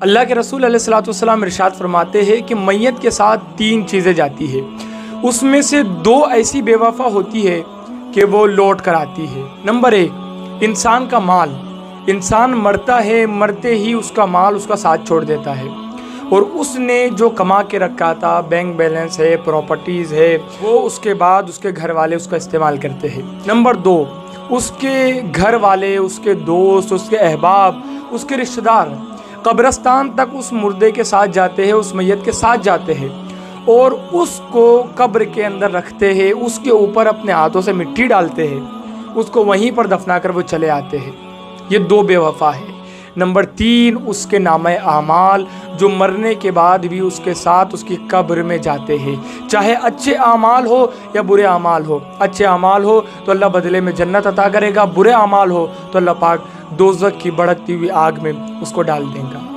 अल्लाह के रसूल अलैहिस्सलाम इरशाद फरमाते हैं कि मैयत के साथ 3 चीज़ें जाती है, उसमें से 2 ऐसी बेवफा होती है कि वो लौट कर आती है। नंबर 1, इंसान का माल। इंसान मरता है, मरते ही उसका माल उसका साथ छोड़ देता है और उसने जो कमा के रखा था, बैंक बैलेंस है, प्रॉपर्टीज़ है, वो उसके बाद उसके घर वाले उसका इस्तेमाल करते हैं। नंबर 2, उसके घर वाले, उसके दोस्त, उसके अहबाब, उसके रिश्तेदार कब्रिस्तान तक उस मुर्दे के साथ जाते हैं, उस मैयत के साथ जाते हैं और उसको कब्र के अंदर रखते हैं, उसके ऊपर अपने हाथों से मिट्टी डालते हैं, उसको वहीं पर दफना कर वो चले आते हैं। ये 2 बेवफा है। नंबर 3, उसके नामे आमाल जो मरने के बाद भी उसके साथ उसकी कब्र में जाते हैं, चाहे अच्छे आमाल हो या बुरे आमाल हो। अच्छे आमाल हो तो अल्लाह बदले में जन्नत अता करेगा, बुरे आमाल हो तो अल्लाह पाक दोज़ख की भड़कती हुई आग में उसको डाल देगा।